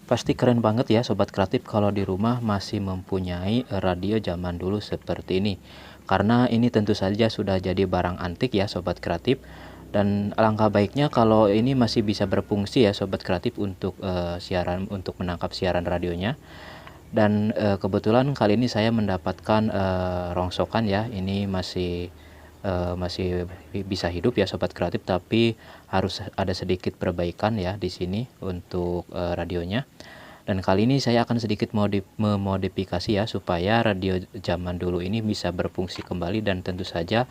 Pasti keren banget ya Sobat Kreatif kalau di rumah masih mempunyai radio zaman dulu seperti ini. Karena ini tentu saja sudah jadi barang antik ya Sobat Kreatif. Dan alangkah baiknya kalau ini masih bisa berfungsi ya Sobat Kreatif untuk siaran, untuk menangkap siaran radionya. Dan kebetulan kali ini saya mendapatkan rongsokan ya. Ini masih bisa hidup ya Sobat Kreatif, tapi harus ada sedikit perbaikan ya di sini untuk radionya. Dan kali ini saya akan sedikit memodifikasi ya supaya radio zaman dulu ini bisa berfungsi kembali, dan tentu saja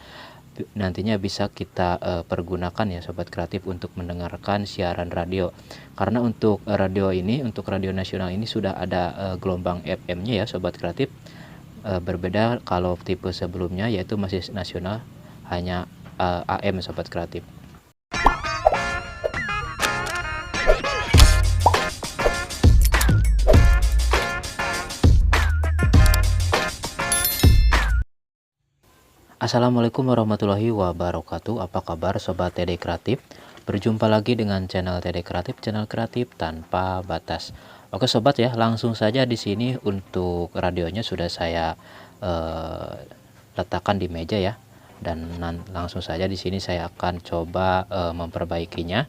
nantinya bisa kita pergunakan ya Sobat Kreatif untuk mendengarkan siaran radio. Karena untuk radio ini, untuk radio nasional ini sudah ada gelombang FM-nya ya Sobat Kreatif. Berbeda kalau tipe sebelumnya yaitu masih nasional, hanya AM Sobat Kreatif. Assalamualaikum warahmatullahi wabarakatuh. Apa kabar Sobat TD Kreatif? Berjumpa lagi dengan channel TD Kreatif, channel kreatif tanpa batas. Oke Sobat ya, langsung saja di sini untuk radionya sudah saya letakkan di meja ya. Dan langsung saja di sini saya akan coba memperbaikinya.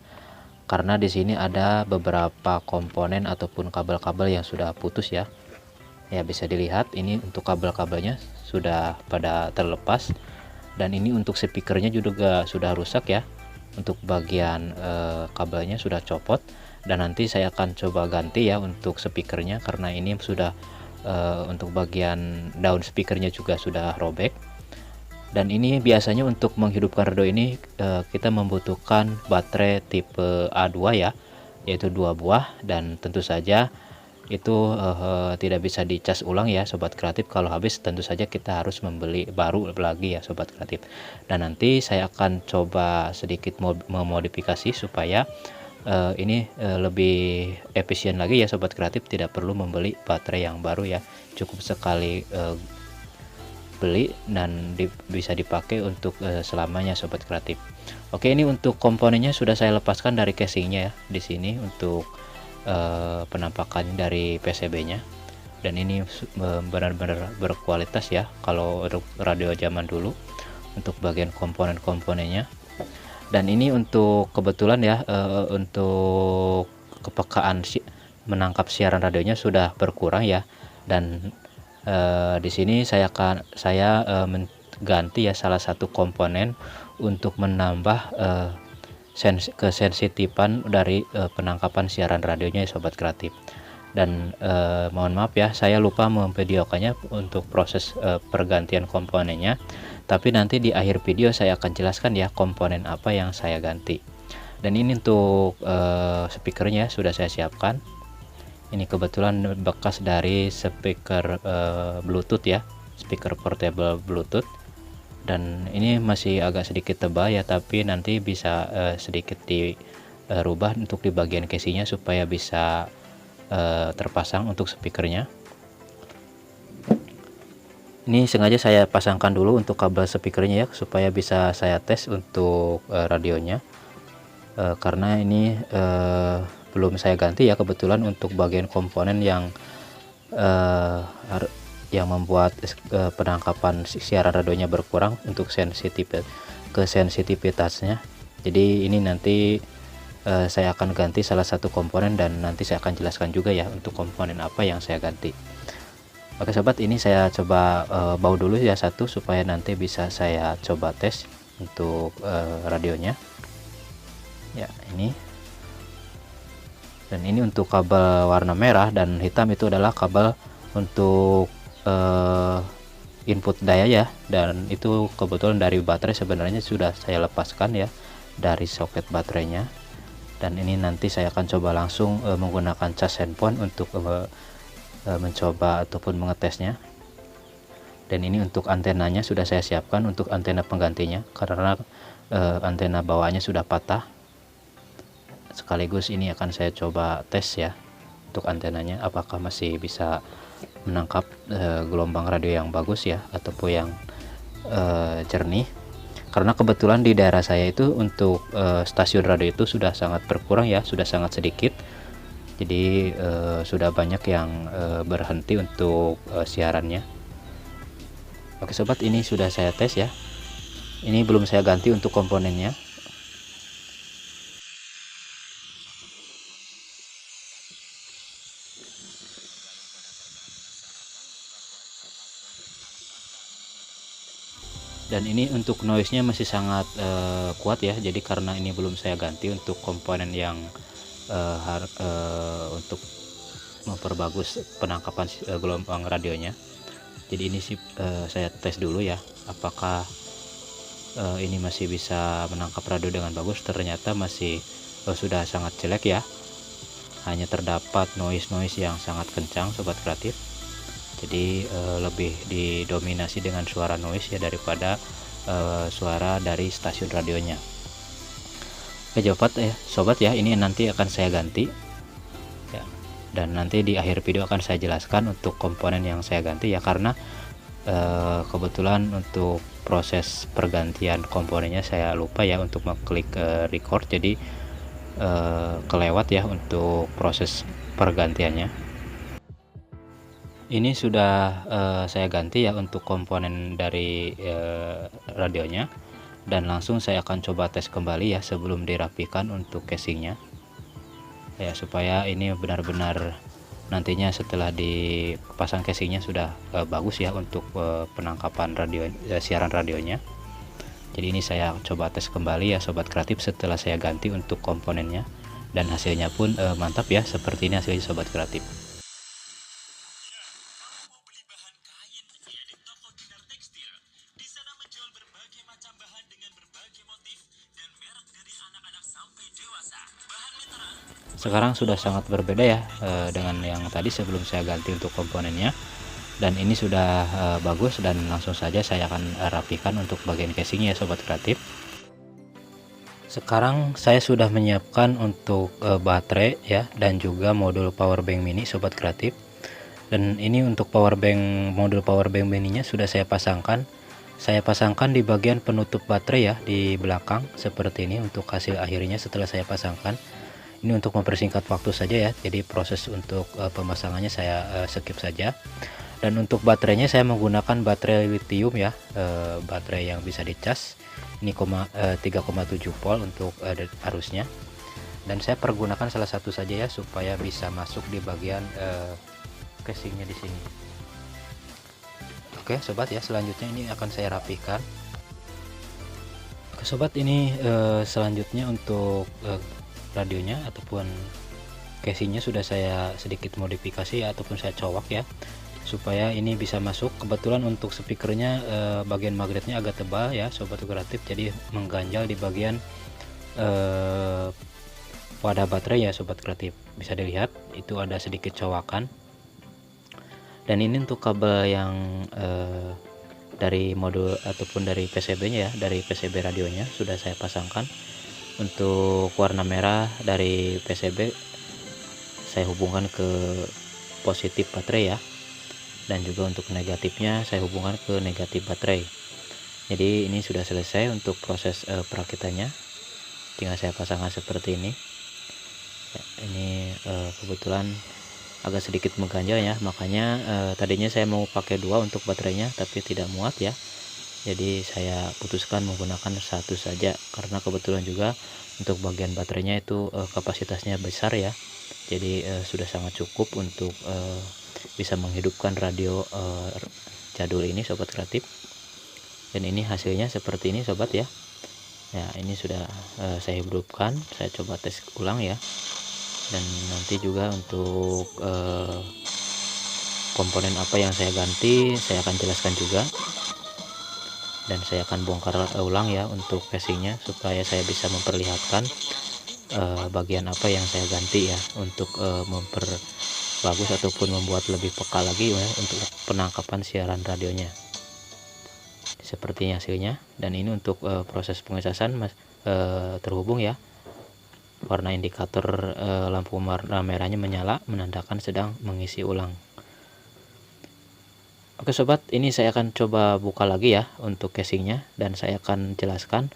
Karena di sini ada beberapa komponen ataupun kabel-kabel yang sudah putus ya. Ya, bisa dilihat ini untuk kabel-kabelnya sudah pada terlepas, dan ini untuk speakernya juga sudah rusak ya. Untuk bagian kabelnya sudah copot, dan nanti saya akan coba ganti ya untuk speakernya, karena ini sudah untuk bagian daun speakernya juga sudah robek. Dan ini biasanya untuk menghidupkan radio ini kita membutuhkan baterai tipe A2 ya, yaitu 2 buah, dan tentu saja itu tidak bisa dicas ulang ya Sobat Kreatif. Kalau habis tentu saja kita harus membeli baru lagi ya Sobat Kreatif. Dan nanti saya akan coba sedikit memodifikasi supaya ini lebih efisien lagi ya Sobat Kreatif, tidak perlu membeli baterai yang baru ya, cukup sekali beli dan bisa dipakai untuk selamanya Sobat Kreatif. Oke, ini untuk komponennya sudah saya lepaskan dari casingnya ya di sini untuk penampakan dari PCB-nya, dan ini benar-benar berkualitas ya kalau untuk radio zaman dulu untuk bagian komponen-komponennya. Dan ini untuk kebetulan ya untuk kepekaan menangkap siaran radionya sudah berkurang ya, dan di sini saya mengganti ya salah satu komponen untuk menambah kesensitifan dari penangkapan siaran radionya ya Sobat Kreatif. Dan mohon maaf ya, saya lupa memvideokannya untuk proses pergantian komponennya, tapi nanti di akhir video saya akan jelaskan ya komponen apa yang saya ganti. Dan ini untuk speakernya sudah saya siapkan. Ini kebetulan bekas dari speaker Bluetooth ya, speaker portable Bluetooth. Dan ini masih agak sedikit tebal ya, tapi nanti bisa sedikit dirubah untuk di bagian casingnya supaya bisa terpasang untuk speakernya. Ini sengaja saya pasangkan dulu untuk kabel speakernya ya, supaya bisa saya tes untuk radionya. Karena ini belum saya ganti ya kebetulan untuk bagian komponen yang membuat penangkapan siaran radionya berkurang untuk sensitivitasnya. Jadi ini nanti saya akan ganti salah satu komponen, dan nanti saya akan jelaskan juga ya untuk komponen apa yang saya ganti. Oke Sobat, ini saya coba bau dulu ya satu supaya nanti bisa saya coba tes untuk radionya. Ya, ini. Dan ini untuk kabel warna merah dan hitam itu adalah kabel untuk input daya ya, dan itu kebetulan dari baterai sebenarnya sudah saya lepaskan ya dari soket baterainya. Dan ini nanti saya akan coba langsung menggunakan cas handphone untuk mencoba ataupun mengetesnya. Dan ini untuk antenanya sudah saya siapkan untuk antena penggantinya, karena antena bawaannya sudah patah. Sekaligus ini akan saya coba tes ya untuk antenanya, apakah masih bisa menangkap gelombang radio yang bagus ya, ataupun yang jernih. Karena kebetulan di daerah saya itu untuk stasiun radio itu sudah sangat berkurang ya, sudah sangat sedikit. Jadi sudah banyak yang berhenti untuk siarannya. Oke sobat, ini sudah saya tes ya. Ini belum saya ganti untuk komponennya. Dan ini untuk noise-nya masih sangat kuat ya. Jadi karena ini belum saya ganti untuk komponen yang untuk memperbagus penangkapan gelombang radionya. Jadi ini sih saya tes dulu ya, apakah ini masih bisa menangkap radio dengan bagus. Ternyata masih sudah sangat jelek ya, hanya terdapat noise yang sangat kencang sobat kreatif. Jadi lebih didominasi dengan suara noise ya daripada suara dari stasiun radionya. Oke sobat ya, ini nanti akan saya ganti ya, dan nanti di akhir video akan saya jelaskan untuk komponen yang saya ganti ya, karena kebetulan untuk proses pergantian komponennya saya lupa ya untuk mengklik record, jadi kelewat ya untuk proses pergantiannya. Ini sudah saya ganti ya untuk komponen dari radionya, dan langsung saya akan coba tes kembali ya sebelum dirapikan untuk casingnya ya, supaya ini benar-benar nantinya setelah dipasang casingnya sudah bagus ya untuk penangkapan radio siaran radionya. Jadi ini saya coba tes kembali ya sobat kreatif setelah saya ganti untuk komponennya, dan hasilnya pun mantap ya, seperti ini hasilnya sobat kreatif. Sekarang sudah sangat berbeda ya dengan yang tadi sebelum saya ganti untuk komponennya, dan ini sudah bagus, dan langsung saja saya akan rapikan untuk bagian casingnya ya sobat kreatif. Sekarang saya sudah menyiapkan untuk baterai ya, dan juga modul power bank mini sobat kreatif. Dan ini untuk modul power bank mininya sudah saya pasangkan. Saya pasangkan di bagian penutup baterai ya, di belakang seperti ini untuk hasil akhirnya setelah saya pasangkan. Ini untuk mempersingkat waktu saja ya, jadi proses untuk pemasangannya saya skip saja. Dan untuk baterainya saya menggunakan baterai lithium ya, baterai yang bisa dicas. Ini 3,7 volt untuk arusnya, dan saya pergunakan salah satu saja ya supaya bisa masuk di bagian casingnya di sini. Oke sobat ya, selanjutnya ini akan saya rapikan. Oke sobat, ini selanjutnya untuk radionya ataupun casingnya sudah saya sedikit modifikasi ya, ataupun saya colok ya supaya ini bisa masuk. Kebetulan untuk speakernya bagian magnetnya agak tebal ya sobat kreatif, jadi mengganjal di bagian wadah baterai ya sobat kreatif. Bisa dilihat itu ada sedikit cowakan. Dan ini untuk kabel yang dari modul ataupun dari PCB nya ya, dari PCB radionya sudah saya pasangkan. Untuk warna merah dari PCB saya hubungkan ke positif baterai ya, dan juga untuk negatifnya saya hubungkan ke negatif baterai. Jadi ini sudah selesai untuk proses perakitannya, tinggal saya pasangkan seperti ini ya. Ini kebetulan agak sedikit mengganjal ya, makanya tadinya saya mau pakai dua untuk baterainya tapi tidak muat ya, jadi saya putuskan menggunakan satu saja, karena kebetulan juga untuk bagian baterainya itu kapasitasnya besar ya, jadi sudah sangat cukup untuk bisa menghidupkan radio jadul ini sobat kreatif. Dan ini hasilnya seperti ini sobat ya. Ya ini sudah saya hidupkan, saya coba tes ulang ya. Dan nanti juga untuk komponen apa yang saya ganti saya akan jelaskan juga, dan saya akan bongkar ulang ya untuk casingnya supaya saya bisa memperlihatkan bagian apa yang saya ganti ya, untuk memperbagus ataupun membuat lebih peka lagi ya untuk penangkapan siaran radionya. Seperti hasilnya. Dan ini untuk proses pengecasan terhubung ya, warna indikator lampu warna merahnya menyala menandakan sedang mengisi ulang. Oke sobat, ini saya akan coba buka lagi ya untuk casingnya, dan saya akan jelaskan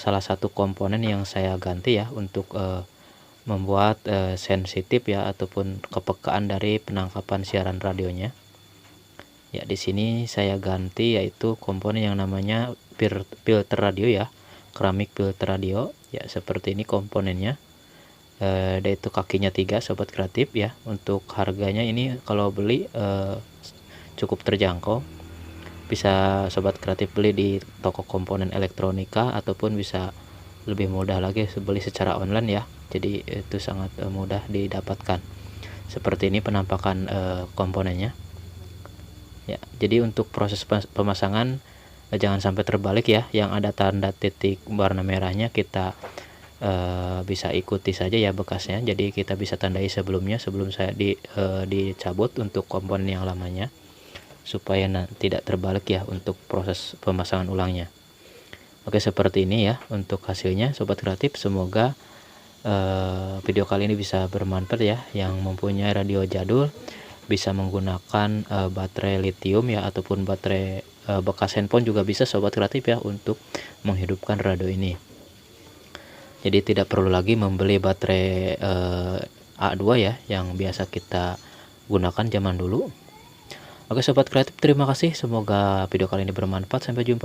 salah satu komponen yang saya ganti ya untuk membuat sensitif ya ataupun kepekaan dari penangkapan siaran radionya. Ya, di sini saya ganti yaitu komponen yang namanya filter radio ya, keramik filter radio. Ya, seperti ini komponennya. Yaitu kakinya 3 sobat kreatif ya. Untuk harganya ini kalau beli cukup terjangkau. Bisa sobat kreatif beli di toko komponen elektronika ataupun bisa lebih mudah lagi beli secara online ya. Jadi itu sangat mudah didapatkan. Seperti ini penampakan komponennya. Ya, jadi untuk proses pemasangan jangan sampai terbalik ya. Yang ada tanda titik warna merahnya kita bisa ikuti saja ya bekasnya. Jadi kita bisa tandai sebelumnya sebelum saya dicabut untuk komponen yang lamanya, supaya tidak terbalik ya untuk proses pemasangan ulangnya. Oke, seperti ini ya untuk hasilnya sobat kreatif. Semoga video kali ini bisa bermanfaat ya. Yang mempunyai radio jadul bisa menggunakan baterai lithium ya ataupun baterai bekas handphone juga bisa sobat kreatif ya untuk menghidupkan radio ini. Jadi tidak perlu lagi membeli baterai A2 ya yang biasa kita gunakan zaman dulu. Oke sobat kreatif, terima kasih. Semoga video kali ini bermanfaat. Sampai jumpa.